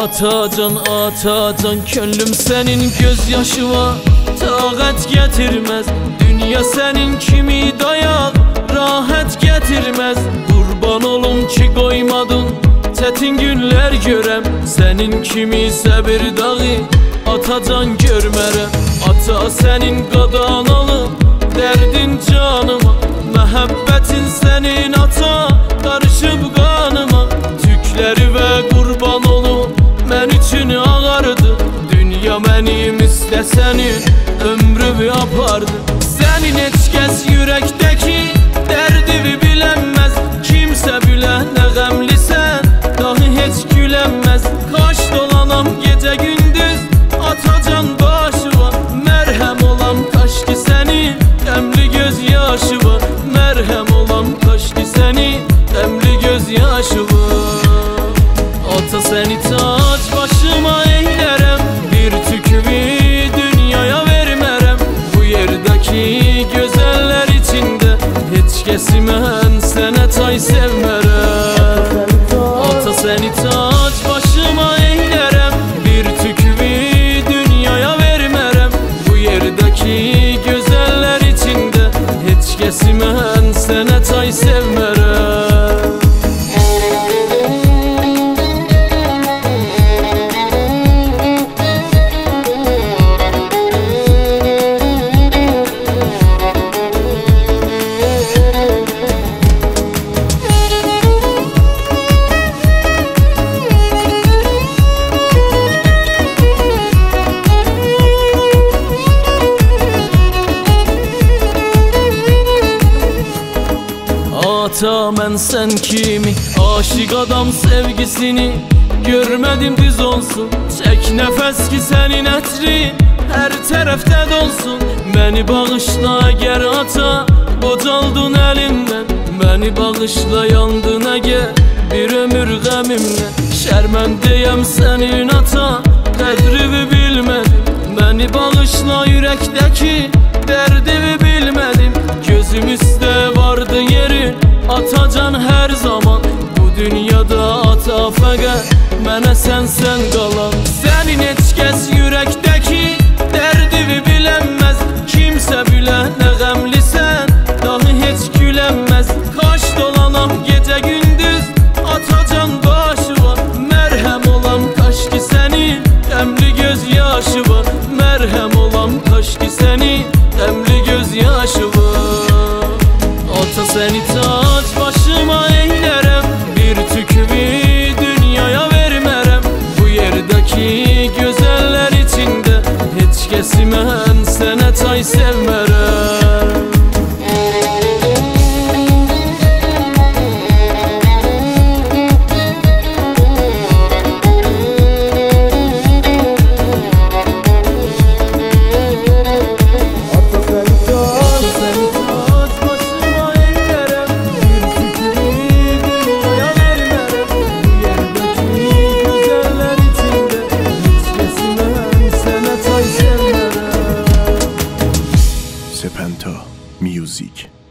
Atacan atacan könlüm senin gözyaşıva taqət getirmez. Dünya senin kimi dayak rahat getirmez. Kurban olum ki koymadın çetin günler görem. Senin kimi səbir dağı atacan görmərəm. Ata senin qadan alım dərdin canıma. Məhəbbətin senin ata qarışıb qanıma. Tükləri və qurban olum mən üçün ağardı. Dünya mənim istəsənin ömrümü apardı. Sənin heç kəs ürəkdəki dərdimi bilənməz. Kimsə bilə nə qəmlisən dahi heç gülənməz. Kaş dolanam gecə gündüz atacan başıma. Mərhəm olam kaş ki sənin qəmli göz yaşı var. Mərhəm olam kaş ki sənin qəmli göz yaşı var. Ata səni tac başıma eyrərəm. Bir tükümü dünyaya vermərəm. Bu yerdəki gözəllər içində heç kəsi mən sənə tay sevmərəm. Ata səni tac başıma eyrərəm. Bir tükümü dünyaya vermərəm. Bu yerdəki gözəllər içində heç kəsi mən sənə tay sevmərəm. Ata mən sən kimi aşık adam sevgisini görmədim düz olsun. Çək nəfəs ki sənin ətrin hər tərəfdə dolsun. Məni bağışla əgər ata qocaldın əlindən. Məni bağışla yandın əgər bir ömür qəmimdən. Şərməndəyəm sənin ata qədrimi bilmədim. Məni bağışla ürəkdəki dərdimi bilmədim. Gözüm üstə vardı yerin atacan hər zaman. Bu dünyada ata fəqət mənə sən qalan. Sənin heç kəs ürəkdəki dərdimi bilənməz. Kimsə bilə nə qəmlisən dahi heç gülənməz. Kaş dolanam gecə gündüz atacan başı var. Mərhəm olam kaş ki sənin qəmli göz yaşı var. Mərhəm olam kaş ki sənin qəmli göz yaşı var. Ata səni tac başıma eyrərəm. Bir tükümü dünyaya vermərəm. Bu yerdəki gözəllər içində heç kəsi mən sənə tay sevmərəm. Sepento Music.